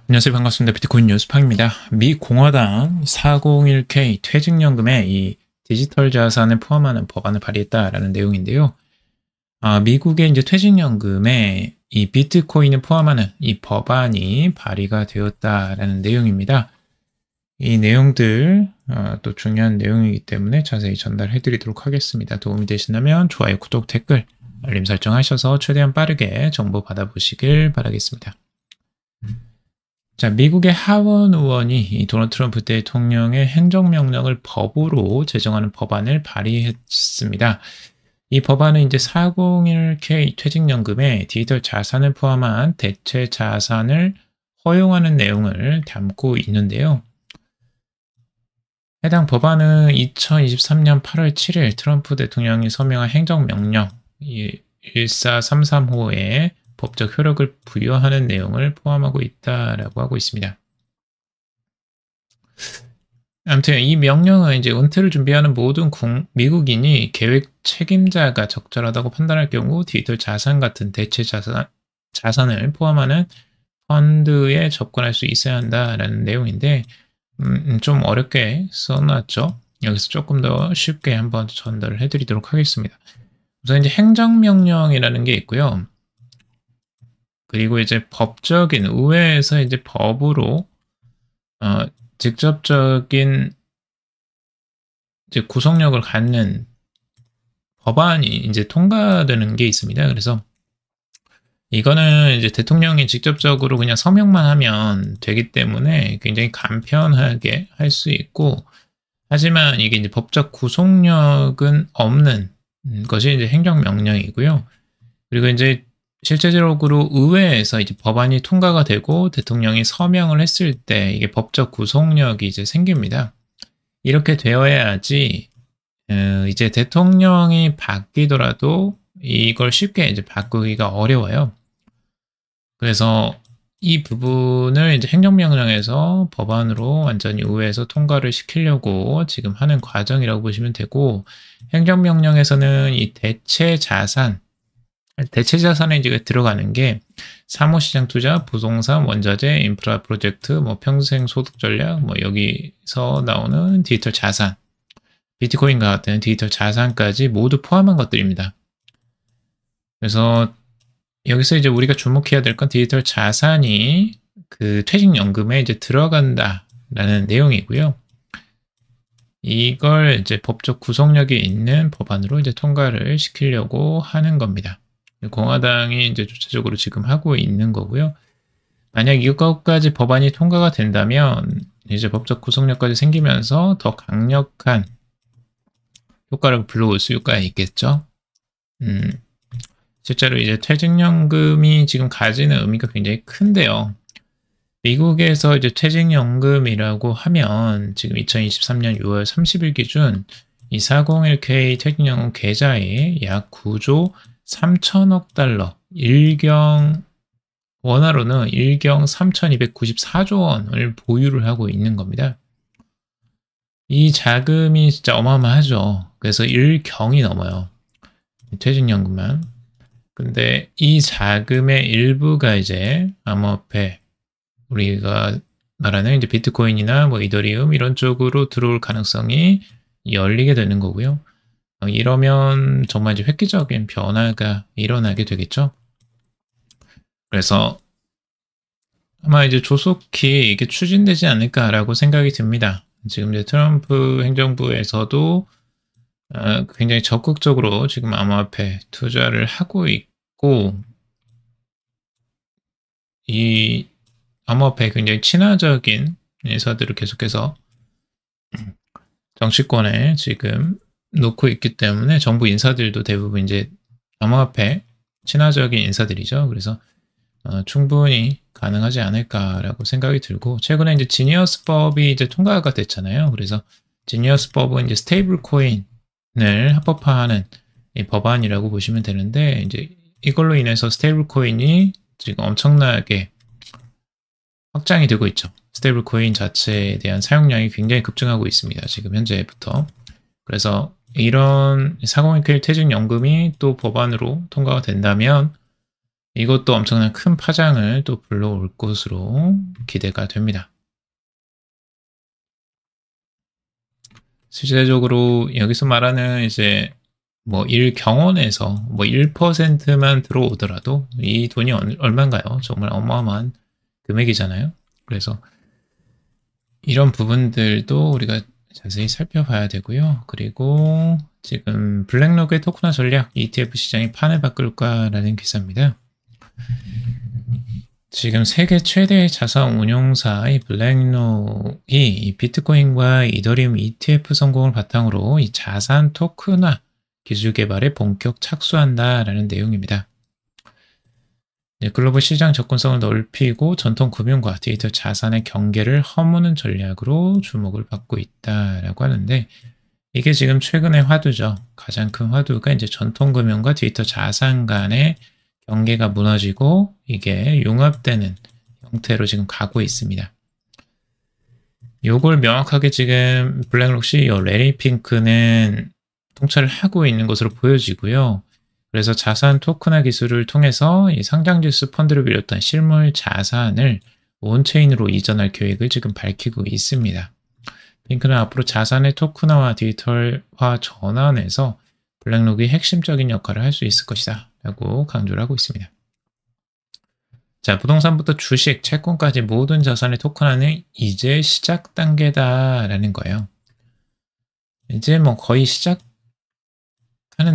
안녕하세요. 반갑습니다. 비트코인 뉴스팡입니다. 미 공화당 401k 퇴직연금에 이 디지털 자산을 포함하는 법안을 발의했다라는 내용인데요. 미국의 이제 퇴직연금에 이 비트코인을 포함하는 이 법안이 발의가 되었다라는 내용입니다. 이 내용들 또 중요한 내용이기 때문에 자세히 전달해 드리도록 하겠습니다. 도움이 되신다면 좋아요, 구독, 댓글, 알림 설정하셔서 최대한 빠르게 정보 받아보시길 바라겠습니다. 자, 미국의 하원 의원이 이 도널드 트럼프 대통령의 행정명령을 법으로 제정하는 법안을 발의했습니다. 이 법안은 이제 401k 퇴직연금에 디지털 자산을 포함한 대체 자산을 허용하는 내용을 담고 있는데요. 해당 법안은 2023년 8월 7일 트럼프 대통령이 서명한 행정명령 1433호에 법적 효력을 부여하는 내용을 포함하고 있다라고 하고 있습니다. 아무튼 이 명령은 이제 은퇴를 준비하는 모든 미국인이 계획 책임자가 적절하다고 판단할 경우 디지털 자산 같은 대체 자산을 포함하는 펀드에 접근할 수 있어야 한다라는 내용인데 좀 어렵게 써놨죠. 여기서 조금 더 쉽게 한번 전달을 해드리도록 하겠습니다. 우선 이제 행정명령이라는 게 있고요. 그리고 이제 법적인 의회에서 이제 법으로 직접적인 이제 구속력을 갖는 법안이 이제 통과되는 게 있습니다. 그래서 이거는 이제 대통령이 직접적으로 그냥 서명만 하면 되기 때문에 굉장히 간편하게 할 수 있고, 하지만 이게 이제 법적 구속력은 없는 것이 이제 행정명령이고요. 그리고 이제 실제적으로 의회에서 이제 법안이 통과가 되고 대통령이 서명을 했을 때 이게 법적 구속력이 이제 생깁니다. 이렇게 되어야지 이제 대통령이 바뀌더라도 이걸 쉽게 이제 바꾸기가 어려워요. 그래서 이 부분을 이제 행정명령에서 법안으로 완전히 의회에서 통과를 시키려고 지금 하는 과정이라고 보시면 되고, 행정명령에서는 이 대체 자산에 이제 들어가는 게 사무시장 투자, 부동산, 원자재, 인프라 프로젝트, 뭐 평생 소득 전략, 뭐 여기서 나오는 디지털 자산, 비트코인과 같은 디지털 자산까지 모두 포함한 것들입니다. 그래서 여기서 이제 우리가 주목해야 될 건 디지털 자산이 그 퇴직연금에 이제 들어간다라는 내용이고요. 이걸 이제 법적 구속력이 있는 법안으로 이제 통과를 시키려고 하는 겁니다. 공화당이 이제 주체적으로 지금 하고 있는 거고요. 만약 이것까지 법안이 통과가 된다면 이제 법적 구속력까지 생기면서 더 강력한 효과를 불러올 수가 있겠죠. 실제로 이제 퇴직연금이 지금 가지는 의미가 굉장히 큰데요. 미국에서 이제 퇴직연금이라고 하면 지금 2023년 6월 30일 기준 이 401k 퇴직연금 계좌에 약 9조 3천억 달러, 원화로는 3,294조 원을 보유를 하고 있는 겁니다. 이 자금이 진짜 어마어마하죠. 그래서 1경이 넘어요. 퇴직연금만. 근데 이 자금의 일부가 이제 암호화폐, 우리가 말하는 이제 비트코인이나 뭐 이더리움 이런 쪽으로 들어올 가능성이 열리게 되는 거고요. 이러면 정말 이제 획기적인 변화가 일어나게 되겠죠. 그래서 아마 이제 조속히 이게 추진되지 않을까라고 생각이 듭니다. 지금 이제 트럼프 행정부에서도 굉장히 적극적으로 지금 암호화폐 투자를 하고 있고, 이 암호화폐에 굉장히 친화적인 인사들을 계속해서 정치권에 지금 놓고 있기 때문에 정부 인사들도 대부분 이제 암호화폐 친화적인 인사들이죠. 그래서 충분히 가능하지 않을까라고 생각이 들고, 최근에 이제 지니어스법이 이제 통과가 됐잖아요. 그래서 지니어스법은 이제 스테이블 코인을 합법화하는 이 법안이라고 보시면 되는데, 이제 이걸로 인해서 스테이블 코인이 지금 엄청나게 확장이 되고 있죠. 스테이블 코인 자체에 대한 사용량이 굉장히 급증하고 있습니다. 지금 현재부터. 그래서 이런 401k 퇴직연금이 또 법안으로 통과가 된다면 이것도 엄청난 큰 파장을 또 불러올 것으로 기대가 됩니다. 실제적으로 여기서 말하는 이제 뭐 일경원에서 뭐 1%만 들어오더라도 이 돈이 얼마인가요? 정말 어마어마한 금액이잖아요. 그래서 이런 부분들도 우리가 자세히 살펴봐야 되고요. 그리고 지금 블랙록의 토크나 전략 ETF 시장이 판을 바꿀까라는 기사입니다. 지금 세계 최대 자산 운용사의 블랙록이 비트코인과 이더리움 ETF 성공을 바탕으로 이 자산 토큰화 기술 개발에 본격 착수한다라는 내용입니다. 글로벌 시장 접근성을 넓히고 전통 금융과 디지털 자산의 경계를 허무는 전략으로 주목을 받고 있다라고 하는데, 이게 지금 최근의 화두죠. 가장 큰 화두가 이제 전통 금융과 디지털 자산 간의 경계가 무너지고 이게 융합되는 형태로 지금 가고 있습니다. 요걸 명확하게 지금 블랙록 CEO 레리 핑크는 통찰을 하고 있는 것으로 보여지고요. 그래서 자산 토큰화 기술을 통해서 이 상장지수 펀드를 비롯한 실물 자산을 온체인으로 이전할 계획을 지금 밝히고 있습니다. 핑크는 앞으로 자산의 토큰화와 디지털화 전환에서 블랙록이 핵심적인 역할을 할 수 있을 것이다 라고 강조를 하고 있습니다. 자, 부동산부터 주식, 채권까지 모든 자산의 토큰화는 이제 시작 단계다라는 거예요. 이제 뭐 거의 시작하는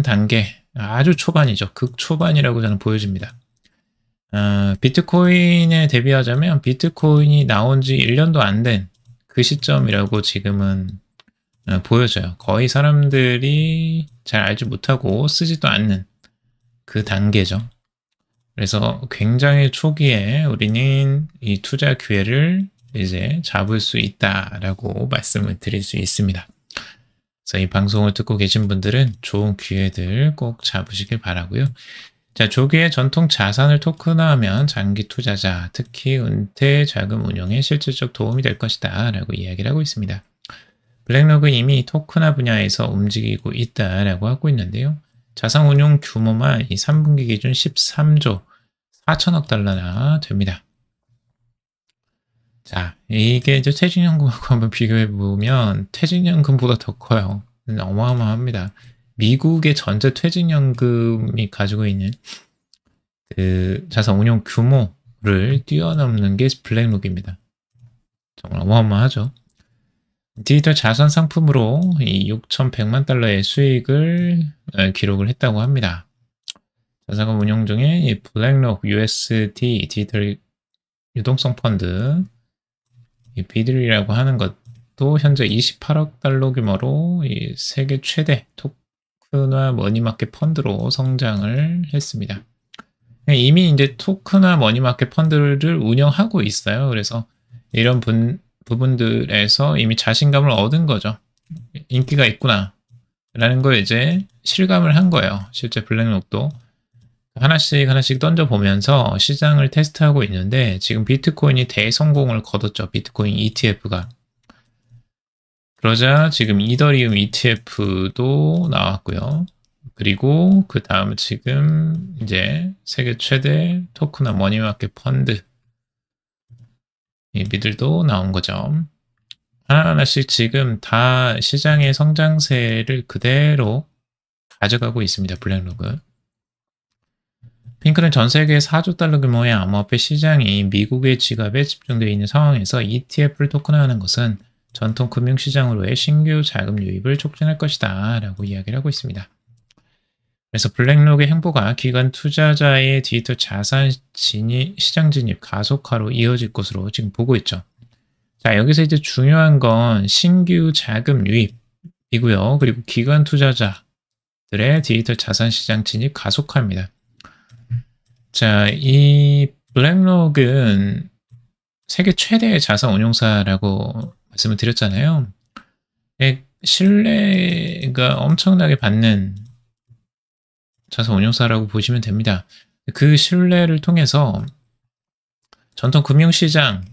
단계, 아주 초반이죠. 극초반이라고 저는 보여집니다. 비트코인에 대비하자면 비트코인이 나온 지 1년도 안 된 그 시점이라고 지금은 보여져요. 거의 사람들이 잘 알지 못하고 쓰지도 않는 그 단계죠. 그래서 굉장히 초기에 우리는 이 투자 기회를 이제 잡을 수 있다라고 말씀을 드릴 수 있습니다. 그래서 이 방송을 듣고 계신 분들은 좋은 기회들 꼭 잡으시길 바라고요. 자, 조기에 전통 자산을 토큰화하면 장기 투자자, 특히 은퇴 자금 운용에 실질적 도움이 될 것이다 라고 이야기를 하고 있습니다. 블랙록은 이미 토큰화 분야에서 움직이고 있다라고 하고 있는데요. 자산 운용 규모만 이 3분기 기준 13조 4천억 달러나 됩니다. 자, 이게 이제 퇴직연금하고 한번 비교해 보면 퇴직연금보다 더 커요. 어마어마합니다. 미국의 전체 퇴직연금이 가지고 있는 그 자산 운용 규모를 뛰어넘는 게 블랙록입니다. 정말 어마어마하죠. 디지털 자산 상품으로 이 6,100만 달러의 수익을 기록을 했다고 합니다. 자산금 운용 중에 이 블랙록 USD 디지털 유동성 펀드, 이 비들이라고 하는 것도 현재 28억 달러 규모로 이 세계 최대 토큰화 머니마켓 펀드로 성장을 했습니다. 이미 이제 토큰화 머니마켓 펀드를 운영하고 있어요. 그래서 이런 부분들에서 이미 자신감을 얻은 거죠. 인기가 있구나 라는 걸 이제 실감을 한 거예요. 실제 블랙록도 하나씩 던져보면서 시장을 테스트하고 있는데, 지금 비트코인이 대성공을 거뒀죠. 비트코인 ETF가. 그러자 지금 이더리움 ETF도 나왔고요. 그리고 그 다음 지금 이제 세계 최대 토큰화 머니마켓 펀드 이 미들도 나온 거죠. 하나하나씩 지금 다 시장의 성장세를 그대로 가져가고 있습니다. 블랙록은. 핑크는 전 세계 4조 달러 규모의 암호화폐 시장이 미국의 지갑에 집중되어 있는 상황에서 ETF를 토큰화하는 것은 전통 금융시장으로의 신규 자금 유입을 촉진할 것이다 라고 이야기를 하고 있습니다. 그래서 블랙록의 행보가 기관 투자자의 디지털 자산 시장 진입 가속화로 이어질 것으로 지금 보고 있죠. 자, 여기서 이제 중요한 건 신규 자금 유입이고요. 그리고 기관 투자자들의 디지털 자산 시장 진입 가속화입니다. 자, 이 블랙록은 세계 최대의 자산 운용사라고 말씀을 드렸잖아요. 신뢰가 엄청나게 받는 자산 운용사라고 보시면 됩니다. 그 신뢰를 통해서 전통 금융시장의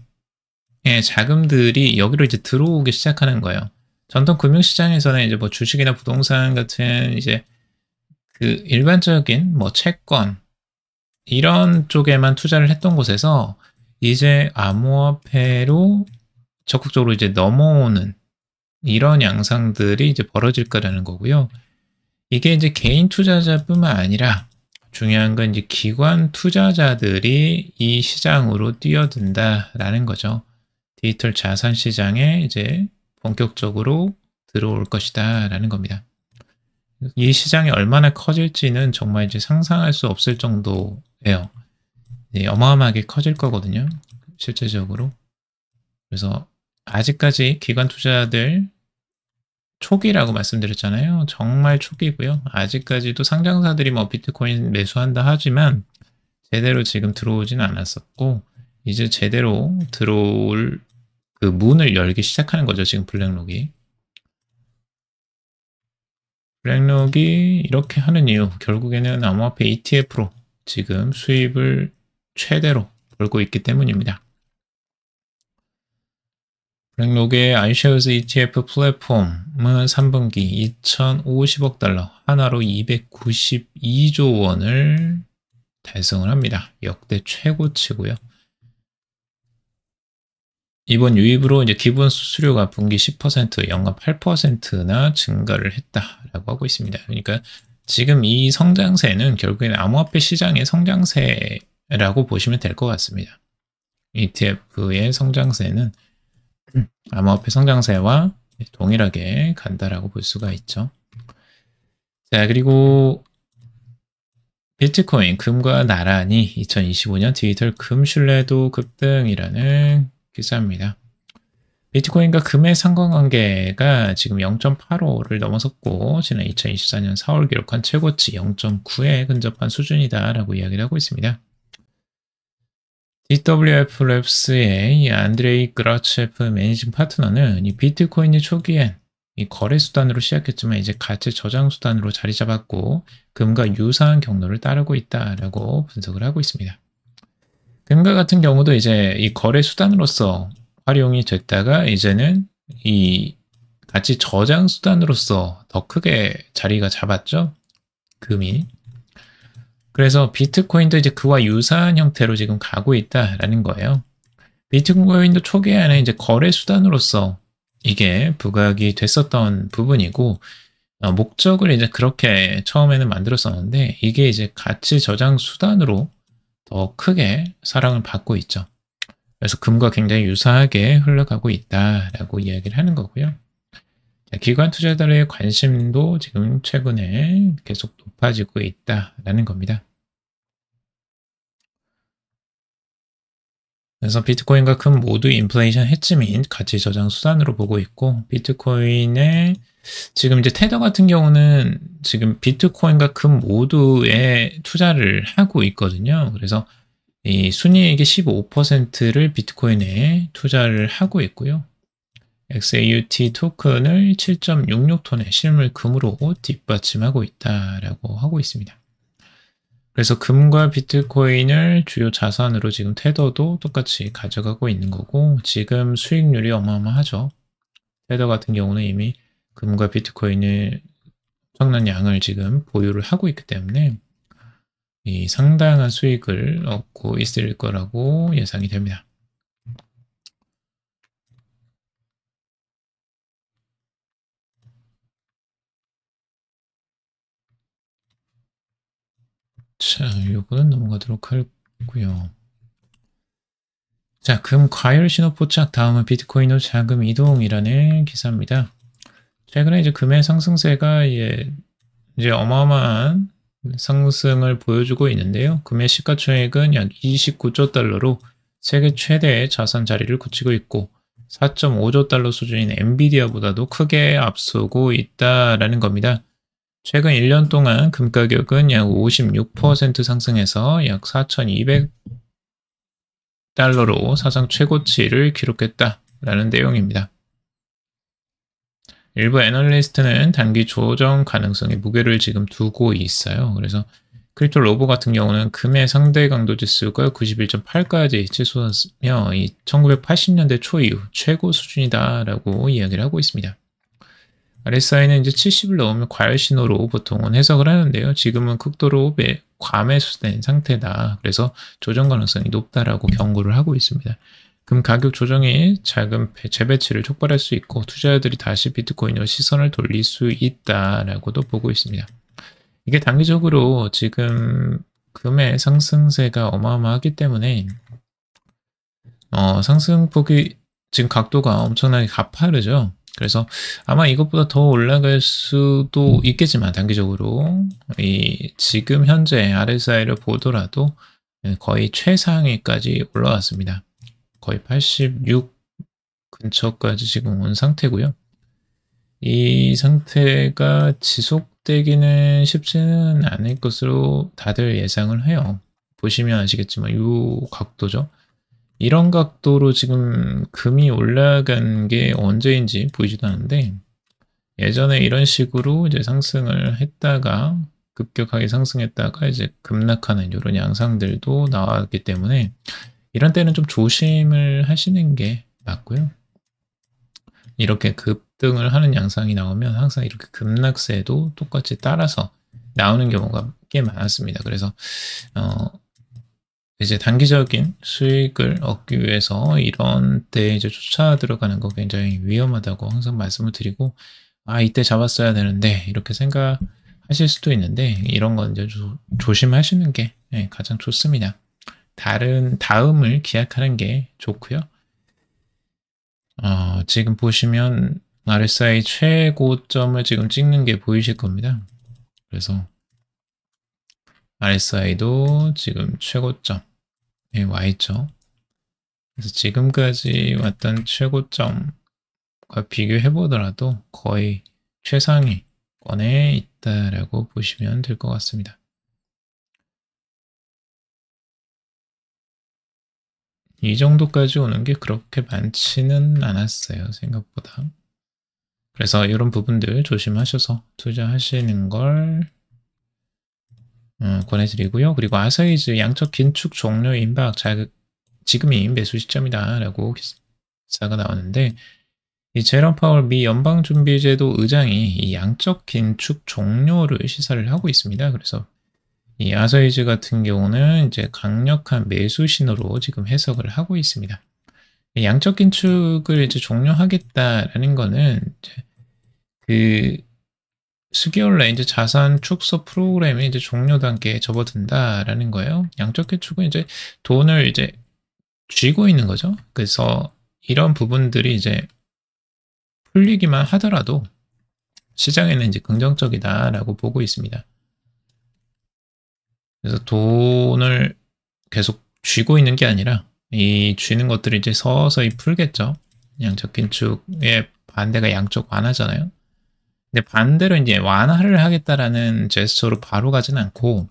자금들이 여기로 이제 들어오기 시작하는 거예요. 전통 금융시장에서는 이제 뭐 주식이나 부동산 같은 이제 그 일반적인 뭐 채권, 이런 쪽에만 투자를 했던 곳에서 이제 암호화폐로 적극적으로 이제 넘어오는 이런 양상들이 이제 벌어질 거라는 거고요. 이게 이제 개인 투자자뿐만 아니라 중요한 건 이제 기관 투자자들이 이 시장으로 뛰어든다라는 거죠. 디지털 자산 시장에 이제 본격적으로 들어올 것이다라는 겁니다. 이 시장이 얼마나 커질지는 정말 이제 상상할 수 없을 정도예요. 네, 어마어마하게 커질 거거든요. 실제적으로. 그래서 아직까지 기관 투자자들 초기라고 말씀드렸잖아요. 정말 초기고요. 아직까지도 상장사들이 뭐 비트코인 매수한다 하지만 제대로 지금 들어오지는 않았었고 이제 제대로 들어올 그 문을 열기 시작하는 거죠. 지금 블랙록이. 블랙록이 이렇게 하는 이유 결국에는 암호화폐 ETF로 지금 수입을 최대로 벌고 있기 때문입니다. 블랙록의 iShares ETF 플랫폼은 3분기 2,050억 달러, 하나로 292조 원을 달성을 합니다. 역대 최고치고요. 이번 유입으로 이제 기본 수수료가 분기 10%, 연간 8%나 증가를 했다라고 하고 있습니다. 그러니까 지금 이 성장세는 결국에는 암호화폐 시장의 성장세라고 보시면 될 것 같습니다. ETF의 성장세는 암호화폐 성장세와 동일하게 간다라고 볼 수가 있죠. 자, 그리고 비트코인 금과 나란히 2025년 디지털 금 신뢰도 급등이라는 기사입니다. 비트코인과 금의 상관관계가 지금 0.85를 넘어섰고 지난 2024년 4월 기록한 최고치 0.9에 근접한 수준이다라고 이야기를 하고 있습니다. DWF 랩스의 안드레이 그라체프 매니징 파트너는 이 비트코인이 초기엔 이 거래 수단으로 시작했지만 이제 가치 저장 수단으로 자리 잡았고 금과 유사한 경로를 따르고 있다라고 분석을 하고 있습니다. 금과 같은 경우도 이제 이 거래 수단으로서 활용이 됐다가 이제는 이 가치 저장 수단으로서 더 크게 자리가 잡았죠. 금이. 그래서 비트코인도 이제 그와 유사한 형태로 지금 가고 있다라는 거예요. 비트코인도 초기에는 이제 거래 수단으로서 이게 부각이 됐었던 부분이고 목적을 이제 그렇게 처음에는 만들었었는데 이게 이제 가치 저장 수단으로 더 크게 사랑을 받고 있죠. 그래서 금과 굉장히 유사하게 흘러가고 있다라고 이야기를 하는 거고요. 기관 투자자들의 관심도 지금 최근에 계속 높아지고 있다라는 겁니다. 그래서 비트코인과 금 모두 인플레이션 헤지 및 가치 저장 수단으로 보고 있고 비트코인의 지금 이제 테더 같은 경우는 지금 비트코인과 금 모두에 투자를 하고 있거든요. 그래서 이 순이익의 15%를 비트코인에 투자를 하고 있고요. XAUT 토큰을 7.66톤의 실물 금으로 뒷받침하고 있다라고 하고 있습니다. 그래서 금과 비트코인을 주요 자산으로 지금 테더도 똑같이 가져가고 있는 거고 지금 수익률이 어마어마하죠. 테더 같은 경우는 이미 금과 비트코인을 엄청난 양을 지금 보유를 하고 있기 때문에 이 상당한 수익을 얻고 있을 거라고 예상이 됩니다. 자, 요거는 넘어가도록 하고요. 자, 금 과열 신호 포착 다음은 비트코인으로 자금 이동이라는 기사입니다. 최근에 이제 금의 상승세가 이제 어마어마한 상승을 보여주고 있는데요. 금의 시가총액은 약 29조 달러로 세계 최대의 자산 자리를 굳히고 있고 4.5조 달러 수준인 엔비디아보다도 크게 앞서고 있다라는 겁니다. 최근 1년 동안 금 가격은 약 56% 상승해서 약 4,200달러로 사상 최고치를 기록했다라는 내용입니다. 일부 애널리스트는 단기 조정 가능성에 무게를 지금 두고 있어요. 그래서 크립토 로보 같은 경우는 금의 상대 강도 지수가 91.8까지 치솟으며 1980년대 초 이후 최고 수준이다라고 이야기를 하고 있습니다. RSI는 이제 70을 넘으면 과열 신호로 보통은 해석을 하는데요. 지금은 극도로 과매수된 상태다. 그래서 조정 가능성이 높다라고 경고를 하고 있습니다. 그럼 가격 조정이 자금 재배치를 촉발할 수 있고 투자자들이 다시 비트코인으로 시선을 돌릴 수 있다라고도 보고 있습니다. 이게 단기적으로 지금 금의 상승세가 어마어마하기 때문에 상승폭이 지금 각도가 엄청나게 가파르죠. 그래서 아마 이것보다 더 올라갈 수도 있겠지만 단기적으로 지금 현재 RSI를 보더라도 거의 최상위까지 올라왔습니다. 거의 86 근처까지 지금 온 상태고요. 이 상태가 지속되기는 쉽지는 않을 것으로 다들 예상을 해요. 보시면 아시겠지만 이 각도죠. 이런 각도로 지금 금이 올라간 게 언제인지 보이지도 않는데 예전에 이런 식으로 이제 상승을 했다가 급격하게 상승했다가 이제 급락하는 이런 양상들도 나왔기 때문에 이런 때는 좀 조심을 하시는 게 맞고요. 이렇게 급등을 하는 양상이 나오면 항상 이렇게 급락세도 똑같이 따라서 나오는 경우가 꽤 많았습니다. 그래서 이제 단기적인 수익을 얻기 위해서 이런 때 이제 쫓아 들어가는 거 굉장히 위험하다고 항상 말씀을 드리고 이때 잡았어야 되는데 이렇게 생각하실 수도 있는데 이런 건 이제 조심하시는 게 가장 좋습니다. 다음을 기약하는 게 좋고요. 지금 보시면 RSI 최고점을 지금 찍는 게 보이실 겁니다. 그래서 RSI도 지금 최고점에 와 있죠. 그래서 지금까지 왔던 최고점과 비교해 보더라도 거의 최상위권에 있다라고 보시면 될 것 같습니다. 이 정도까지 오는 게 그렇게 많지는 않았어요, 생각보다. 그래서 이런 부분들 조심하셔서 투자하시는 걸 권해드리고요. 그리고 아사이즈 양적 긴축 종료 임박 지금이 매수 시점이다 라고 기사가 나오는데 이 제롬 파월 미 연방준비제도 의장이 이 양적 긴축 종료를 시사를 하고 있습니다. 그래서 이 아사이즈 같은 경우는 이제 강력한 매수 신호로 지금 해석을 하고 있습니다. 이 양적 긴축을 이제 종료하겠다라는 거는 이제 그 수개월 내에 이제 자산 축소 프로그램이 이제 종료 단계에 접어든다라는 거예요. 양적 긴축은 이제 돈을 이제 쥐고 있는 거죠. 그래서 이런 부분들이 이제 풀리기만 하더라도 시장에는 이제 긍정적이다라고 보고 있습니다. 그래서 돈을 계속 쥐고 있는 게 아니라 이 쥐는 것들이 이제 서서히 풀겠죠. 양적 긴축의 반대가 양적 완화잖아요. 근데 반대로 이제 완화를 하겠다라는 제스처로 바로 가진 않고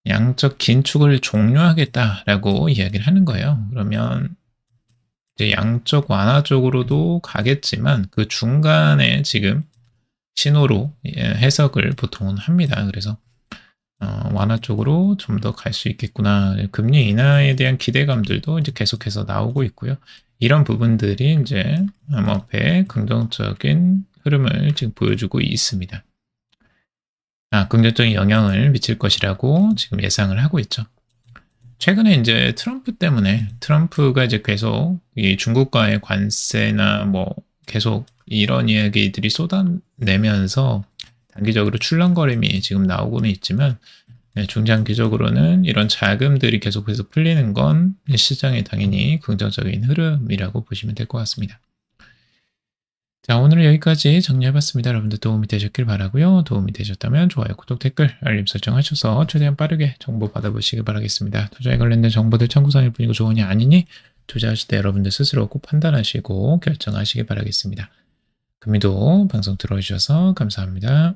양적 긴축을 종료하겠다라고 이야기를 하는 거예요. 그러면 이제 양적 완화 쪽으로도 가겠지만 그 중간에 지금 신호로 해석을 보통은 합니다. 그래서 완화 쪽으로 좀 더 갈 수 있겠구나. 금리 인하에 대한 기대감들도 이제 계속해서 나오고 있고요. 이런 부분들이 이제 암호화폐에 긍정적인 흐름을 지금 보여주고 있습니다. 긍정적인 영향을 미칠 것이라고 지금 예상을 하고 있죠. 최근에 이제 트럼프 때문에 트럼프가 이제 계속 이 중국과의 관세나 뭐 계속 이런 이야기들이 쏟아내면서 단기적으로 출렁거림이 지금 나오고는 있지만 중장기적으로는 이런 자금들이 계속해서 풀리는 건 시장에 당연히 긍정적인 흐름이라고 보시면 될 것 같습니다. 자, 오늘은 여기까지 정리해봤습니다. 여러분들 도움이 되셨길 바라고요. 도움이 되셨다면 좋아요, 구독, 댓글, 알림 설정하셔서 최대한 빠르게 정보 받아보시길 바라겠습니다. 투자에 관련된 정보들 참고사항일 뿐이고 조언이 아니니 투자하실 때 여러분들 스스로 꼭 판단하시고 결정하시길 바라겠습니다. 금이도 방송 들어주셔서 감사합니다.